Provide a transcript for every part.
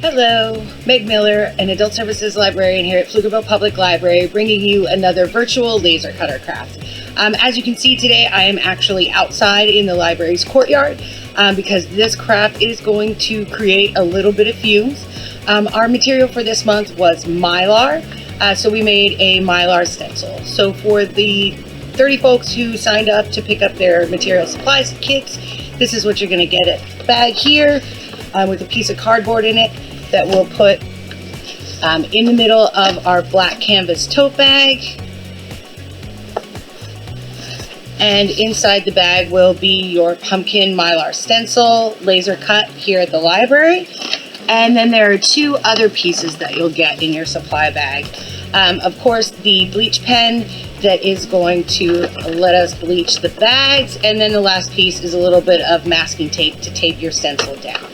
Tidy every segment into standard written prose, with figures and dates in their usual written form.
Hello, Meg Miller, an Adult Services Librarian here at Pflugerville Public Library, bringing you another virtual laser cutter craft. As you can see today, I am actually outside in the library's courtyard because this craft is going to create a little bit of fumes. Our material for this month was Mylar, so we made a Mylar stencil. So for the 30 folks who signed up to pick up their material supplies kits, this is what you're going to get. A bag here with a piece of cardboard in it that we'll put in the middle of our black canvas tote bag. And inside the bag will be your pumpkin Mylar stencil, laser cut here at the library. And then there are two other pieces that you'll get in your supply bag. Of course, the bleach pen that is going to let us bleach the bags. And then the last piece is a little bit of masking tape to tape your stencil down.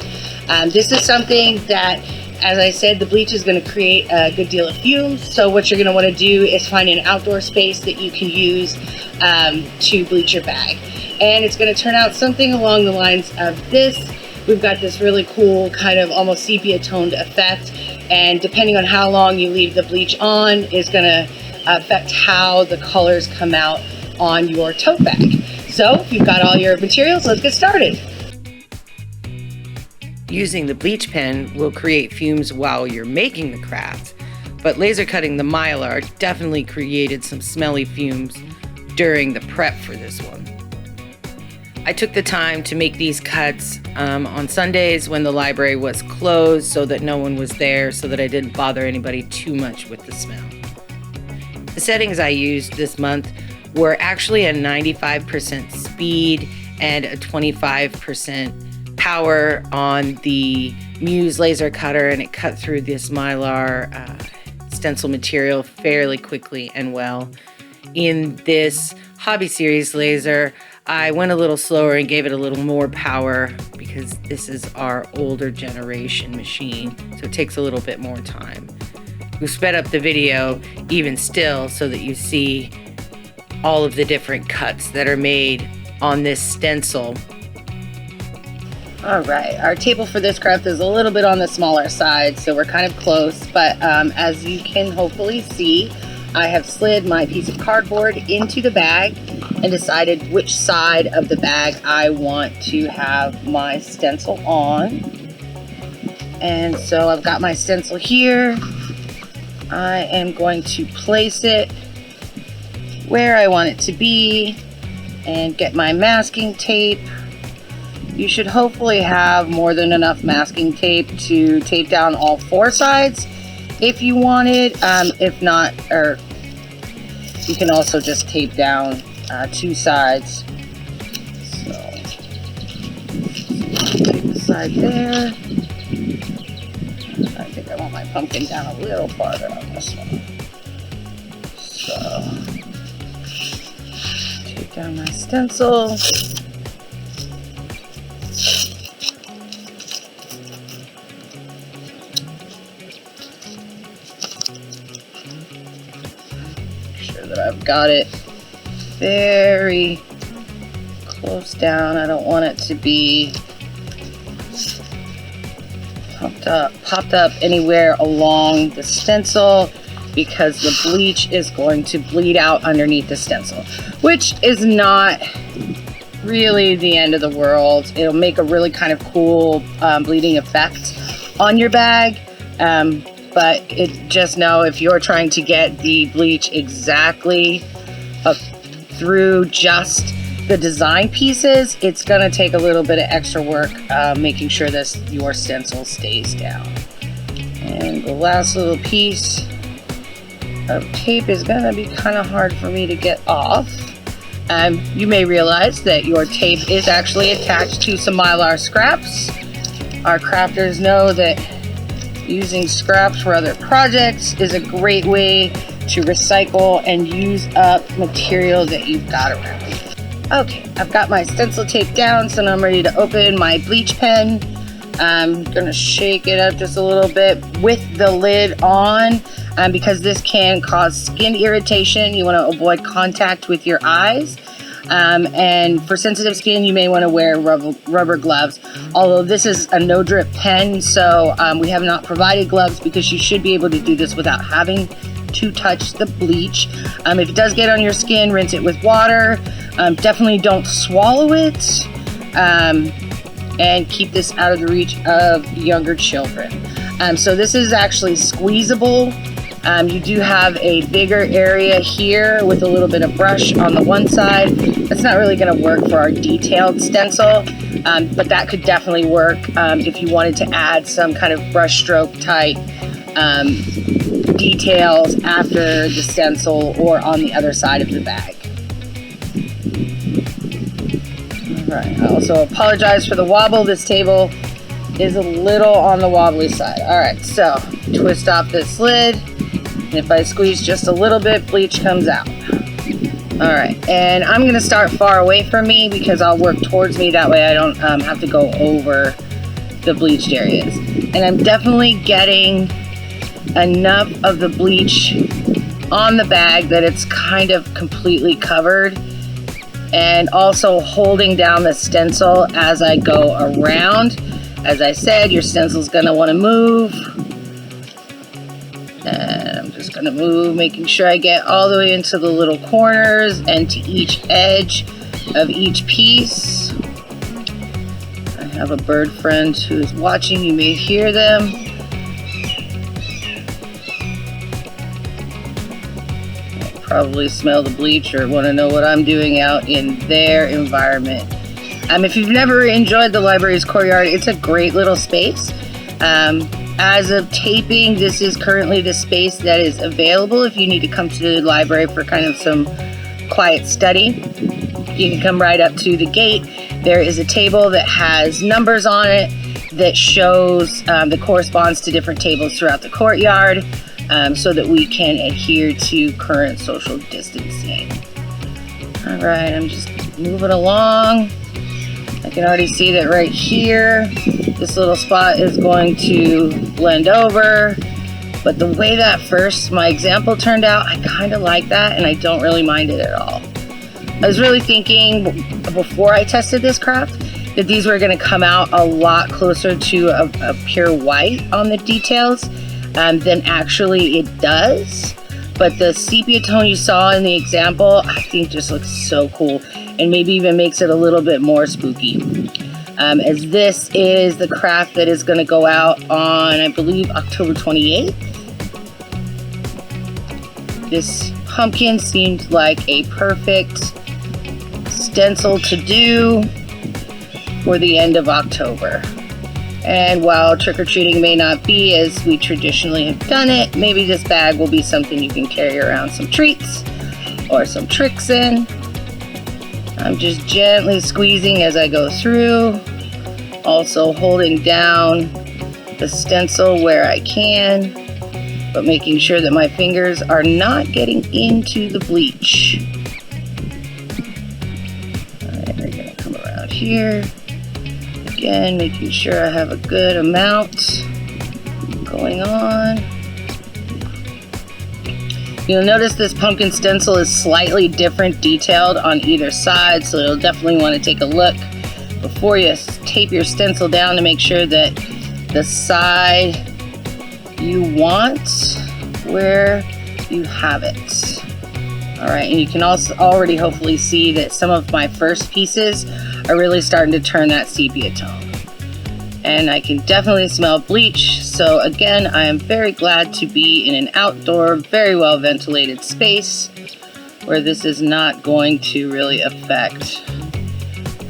This is something that, as I said, the bleach is going to create a good deal of fumes. So what you're going to want to do is find an outdoor space that you can use to bleach your bag. And it's going to turn out something along the lines of this. We've got this really cool kind of almost sepia toned effect. And depending on how long you leave the bleach on is going to affect how the colors come out on your tote bag. So if you've got all your materials, let's get started. Using the bleach pen will create fumes while you're making the craft, but laser cutting the Mylar definitely created some smelly fumes during the prep for this one. I took the time to make these cuts on Sundays when the library was closed so that no one was there, so that I didn't bother anybody too much with the smell. The settings I used this month were actually a 95% speed and a 25% power on the Muse laser cutter, and it cut through this Mylar stencil material fairly quickly and well. In this Hobby Series laser, I went a little slower and gave it a little more power because this is our older generation machine, so it takes a little bit more time. We sped up the video even still so that you see all of the different cuts that are made on this stencil. All right, our table for this craft is a little bit on the smaller side, so we're kind of close, but as you can hopefully see, I have slid my piece of cardboard into the bag and decided which side of the bag I want to have my stencil on. And so I've got my stencil here. I am going to place it where I want it to be and get my masking tape. You should hopefully have more than enough masking tape to tape down all four sides if you wanted. If not, or you can also just tape down two sides. So, take the side there. I think I want my pumpkin down a little farther on this one. So, take down my stencil. That I've got it very close down. I don't want it to be popped up anywhere along the stencil because the bleach is going to bleed out underneath the stencil, which is not really the end of the world. It'll make a really kind of cool bleeding effect on your bag. But just know if you're trying to get the bleach exactly through just the design pieces, it's going to take a little bit of extra work making sure that your stencil stays down. And the last little piece of tape is going to be kind of hard for me to get off. You may realize that your tape is actually attached to some Mylar scraps. Our crafters know that using scraps for other projects is a great way to recycle and use up material that you've got around. Okay, I've got my stencil tape down, so now I'm ready to open my bleach pen. I'm gonna shake it up just a little bit with the lid on because this can cause skin irritation. You want to avoid contact with your eyes. And for sensitive skin, you may want to wear rubber gloves. Although this is a no drip pen, so we have not provided gloves because you should be able to do this without having to touch the bleach. If it does get on your skin, rinse it with water. Definitely don't swallow it. And keep this out of the reach of younger children. So this is actually squeezable. You do have a bigger area here with a little bit of brush on the one side. That's not really going to work for our detailed stencil, but that could definitely work if you wanted to add some kind of brush stroke type details after the stencil or on the other side of the bag. All right, I also apologize for the wobble. This table is a little on the wobbly side. All right, so twist off this lid. And if I squeeze just a little bit, bleach comes out. All right, and I'm gonna start far away from me because I'll work towards me. That way I don't have to go over the bleached areas. And I'm definitely getting enough of the bleach on the bag that it's kind of completely covered, and also holding down the stencil as I go around. As I said, your stencil's gonna wanna move. And I'm just gonna move, making sure I get all the way into the little corners and to each edge of each piece. I have a bird friend who's watching. You may hear them. They probably smell the bleach or want to know what I'm doing out in their environment. If you've never enjoyed the library's courtyard, it's a great little space. As of taping, this is currently the space that is available if you need to come to the library for kind of some quiet study. You can come right up to the gate. There is a table that has numbers on it that shows that corresponds to different tables throughout the courtyard, so that we can adhere to current social distancing. All right, I'm just moving along. I can already see that right here, this little spot is going to blend over. But the way that my example turned out, I kind of like that, and I don't really mind it at all. I was really thinking before I tested this craft that these were going to come out a lot closer to a pure white on the details than actually it does. But the sepia tone you saw in the example, I think just looks so cool, and maybe even makes it a little bit more spooky. As this is the craft that is going to go out on, I believe, October 28th. This pumpkin seemed like a perfect stencil to do for the end of October. And while trick-or-treating may not be as we traditionally have done it, maybe this bag will be something you can carry around some treats or some tricks in. I'm just gently squeezing as I go through, also holding down the stencil where I can, but making sure that my fingers are not getting into the bleach. All right, we're gonna come around here. Again, making sure I have a good amount going on. You'll notice this pumpkin stencil is slightly different detailed on either side, so you'll definitely want to take a look before you tape your stencil down to make sure that the side you want where you have it. All right, and you can also already hopefully see that some of my first pieces are really starting to turn that sepia tone. And I can definitely smell bleach. So again, I am very glad to be in an outdoor, very well ventilated space where this is not going to really affect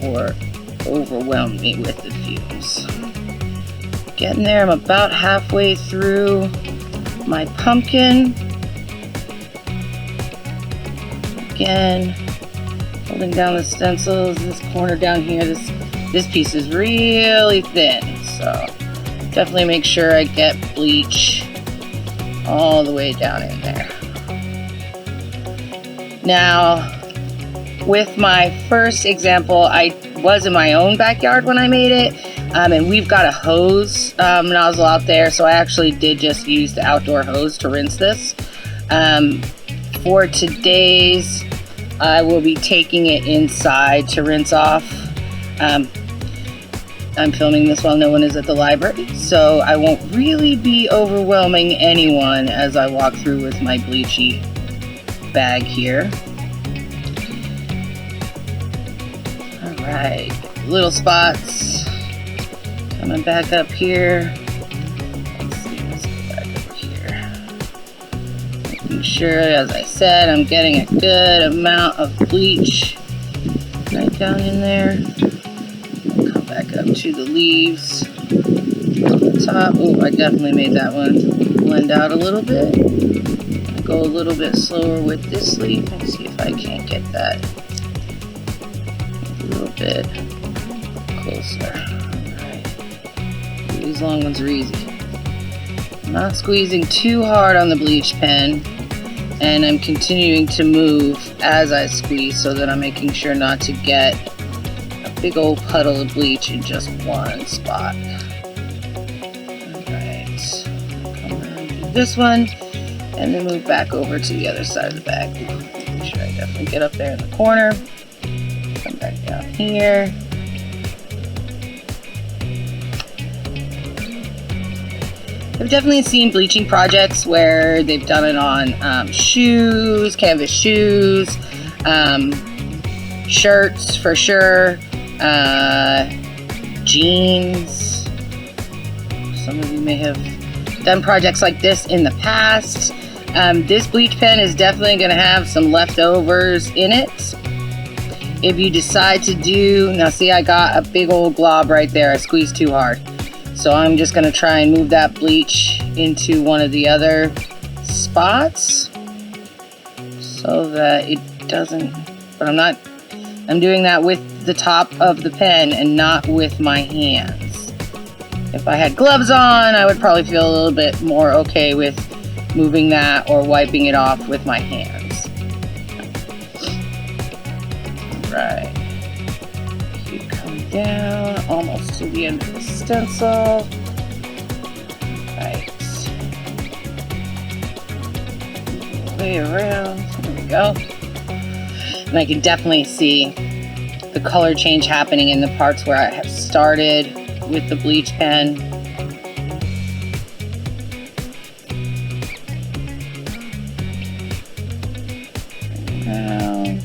or overwhelm me with the fumes. Getting there, I'm about halfway through my pumpkin. Again, holding down the stencils. This corner down here, this piece is really thin, so definitely make sure I get bleach all the way down in there. Now, with my first example, I was in my own backyard when I made it, and we've got a hose nozzle out there, so I actually did just use the outdoor hose to rinse this. For today's I will be taking it inside to rinse off. I'm filming this while no one is at the library, so I won't really be overwhelming anyone as I walk through with my bleachy bag here. Alright, little spots coming back up here. Let's see, let's go back over here. Making sure, as I said, I'm getting a good amount of bleach right down in there. Come back up to the leaves on the top. Oh, I definitely made that one blend out a little bit. I'll go a little bit slower with this leaf and see if I can't get that a little bit closer. Alright. These long ones are easy. I'm not squeezing too hard on the bleach pen, and I'm continuing to move as I squeeze so that I'm making sure not to get a big old puddle of bleach in just one spot. Alright, come around to this one, and then move back over to the other side of the bag. Make sure I definitely get up there in the corner. Come back down here. I've definitely seen bleaching projects where they've done it on shoes, canvas shoes, shirts for sure, jeans. Some of you may have done projects like this in the past. This bleach pen is definitely going to have some leftovers in it. If you decide to do, now see, I got a big old glob right there. I squeezed too hard. So I'm just going to try and move that bleach into one of the other spots so that it doesn't, but I'm doing that with the top of the pen and not with my hands. If I had gloves on, I would probably feel a little bit more okay with moving that or wiping it off with my hands. Right. Keep coming down almost to the end of the stencil. Right. Way around. There we go. And I can definitely see the color change happening in the parts where I have started with the bleach pen. Around.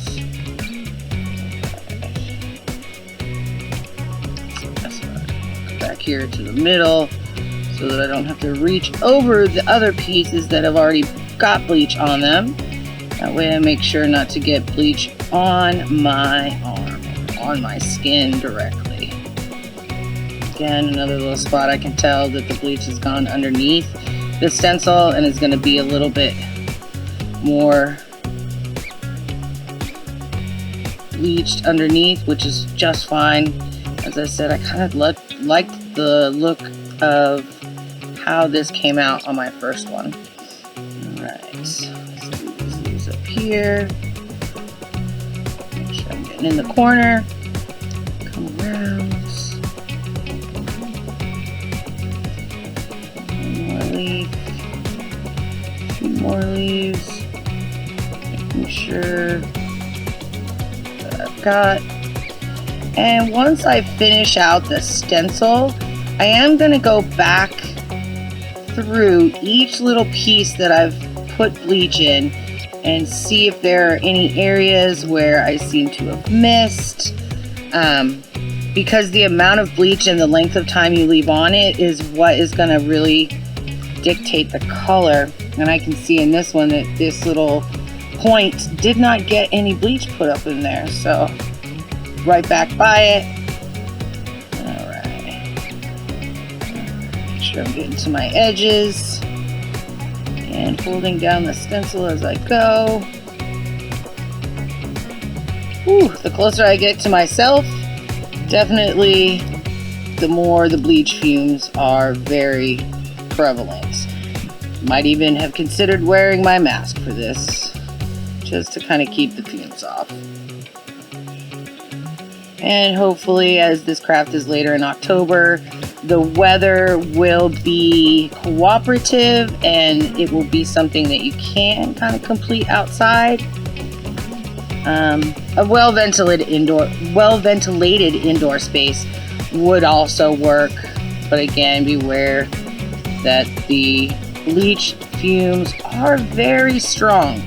Back here to the middle so that I don't have to reach over the other pieces that have already got bleach on them. That way I make sure not to get bleach on my arm, on my skin directly. Again, another little spot I can tell that the bleach has gone underneath the stencil and is going to be a little bit more bleached underneath, which is just fine. As I said, I kind of liked the look of how this came out on my first one. Alright, so let's leave these up here. Make sure I'm getting in the corner. Come around. One more leaf. Two more leaves. Making sure that I've got. And once I finish out the stencil, I am going to go back through each little piece that I've put bleach in and see if there are any areas where I seem to have missed. Because the amount of bleach and the length of time you leave on it is what is going to really dictate the color. And I can see in this one that this little point did not get any bleach put up in there. So right back by it. Alright. Make sure I'm getting to my edges. And holding down the stencil as I go. Whew, the closer I get to myself, definitely the more the bleach fumes are very prevalent. Might even have considered wearing my mask for this, just to kind of keep the fumes off. And hopefully, as this craft is later in October, the weather will be cooperative and it will be something that you can kind of complete outside. A well-ventilated indoor space would also work, but again, beware that the bleach fumes are very strong.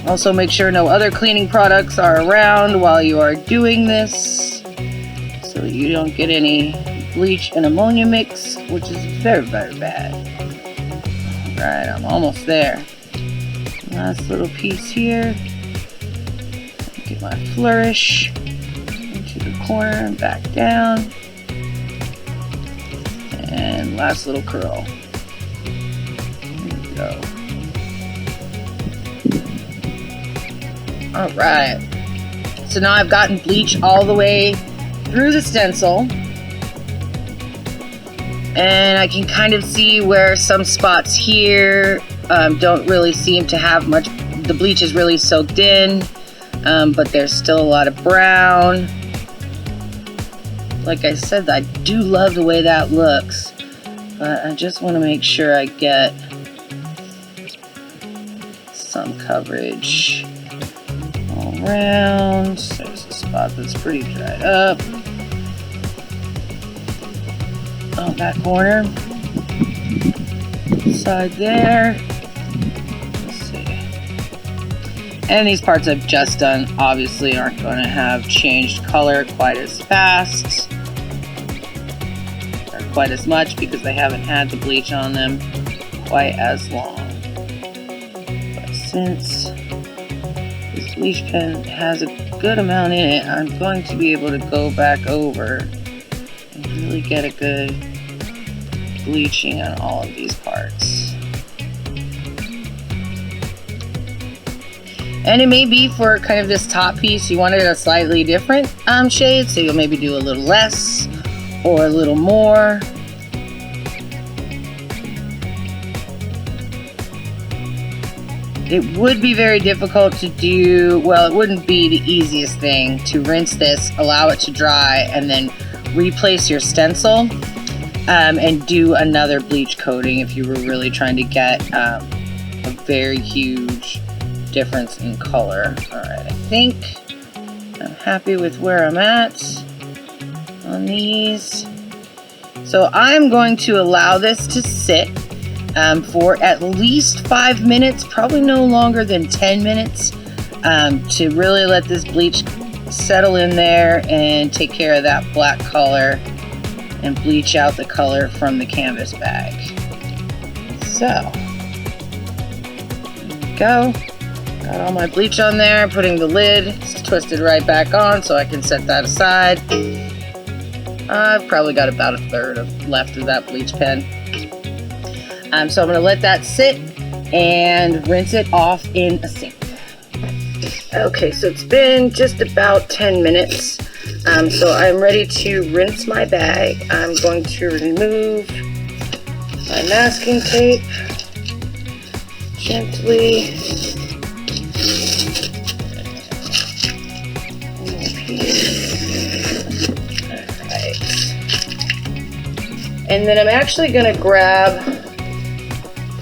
Also, make sure no other cleaning products are around while you are doing this, so that you don't get any bleach and ammonia mix, which is very, very bad. Alright, I'm almost there. Last little piece here. Get my flourish into the corner and back down. And last little curl. There we go. Alright. So now I've gotten bleach all the way through the stencil. And I can kind of see where some spots here don't really seem to have much. The bleach is really soaked in. But there's still a lot of brown. Like I said, I do love the way that looks, but I just want to make sure I get some coverage all around. There's a spot that's pretty dried up. Oh, that corner. Side there. And these parts I've just done obviously aren't going to have changed color quite as fast or quite as much because they haven't had the bleach on them quite as long. But since this bleach pen has a good amount in it, I'm going to be able to go back over and really get a good bleaching on all of these parts. And it may be for kind of this top piece, you wanted a slightly different shade, so you'll maybe do a little less or a little more. It would be very difficult to do, well, it wouldn't be the easiest thing to rinse this, allow it to dry, and then replace your stencil and do another bleach coating if you were really trying to get a very huge difference in color. Alright, I think I'm happy with where I'm at on these. So I'm going to allow this to sit for at least 5 minutes, probably no longer than 10 minutes, to really let this bleach settle in there and take care of that black color and bleach out the color from the canvas bag. So, there we go. Got all my bleach on there, putting the lid, it's twisted right back on so I can set that aside. I've probably got about a third left of that bleach pen. So I'm going to let that sit and rinse it off in a sink. Okay, so it's been just about 10 minutes. So I'm ready to rinse my bag. I'm going to remove my masking tape gently. And then I'm actually going to grab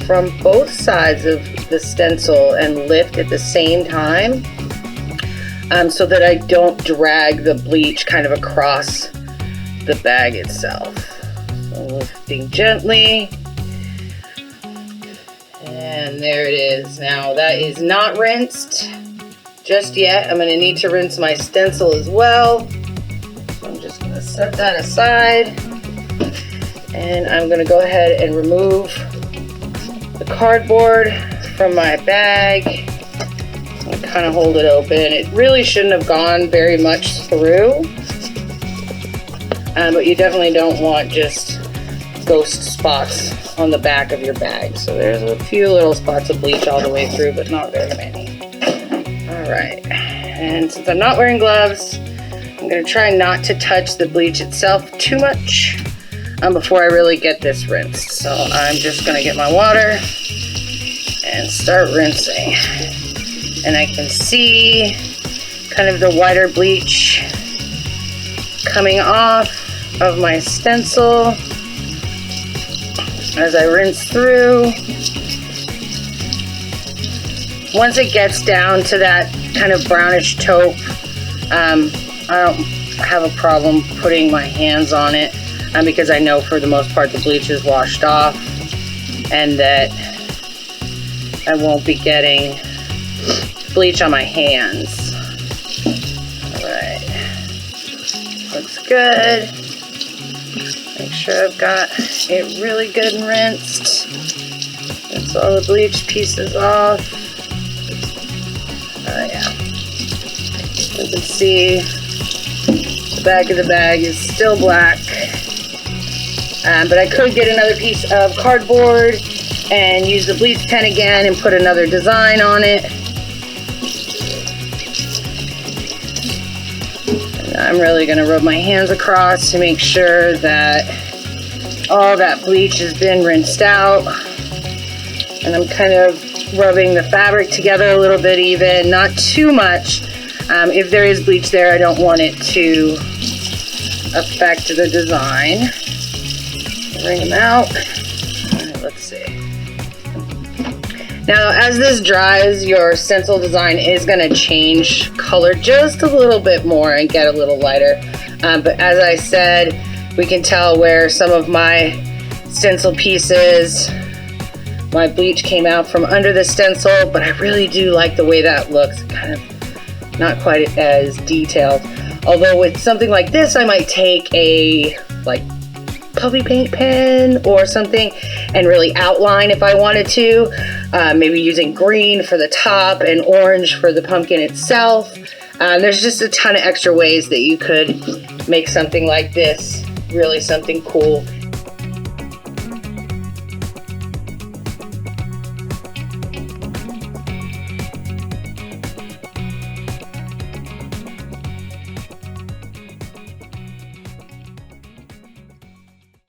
from both sides of the stencil and lift at the same time so that I don't drag the bleach kind of across the bag itself. So lifting gently. And there it is. Now that is not rinsed just yet. I'm going to need to rinse my stencil as well. So I'm just going to set that aside. And I'm going to go ahead and remove the cardboard from my bag. And kind of hold it open. It really shouldn't have gone very much through. But you definitely don't want just ghost spots on the back of your bag. So there's a few little spots of bleach all the way through, but not very many. Alright. And since I'm not wearing gloves, I'm going to try not to touch the bleach itself too much before I really get this rinsed. So I'm just going to get my water and start rinsing. And I can see kind of the whiter bleach coming off of my stencil as I rinse through. once it gets down to that kind of brownish taupe, I don't have a problem putting my hands on it because I know for the most part the bleach is washed off and that I won't be getting bleach on my hands. Alright, looks good. Make sure I've got it really good and rinsed. Rinse all the bleach pieces off. Oh yeah. You can see the back of the bag is still black. But I could get another piece of cardboard and use the bleach pen again and put another design on it. And I'm really going to rub my hands across to make sure that all that bleach has been rinsed out. And I'm kind of rubbing the fabric together a little bit even, not too much. If there is bleach there, I don't want it to affect the design. Bring them out. All right, let's see. Now, as this dries, your stencil design is going to change color just a little bit more and get a little lighter. But as I said, we can tell where some of my stencil pieces, my bleach came out from under the stencil, but I really do like the way that looks. Kind of not quite as detailed. Although with something like this, I might take a puffy paint pen or something and really outline if I wanted to. Maybe using green for the top and orange for the pumpkin itself. There's just a ton of extra ways that you could make something like this really something cool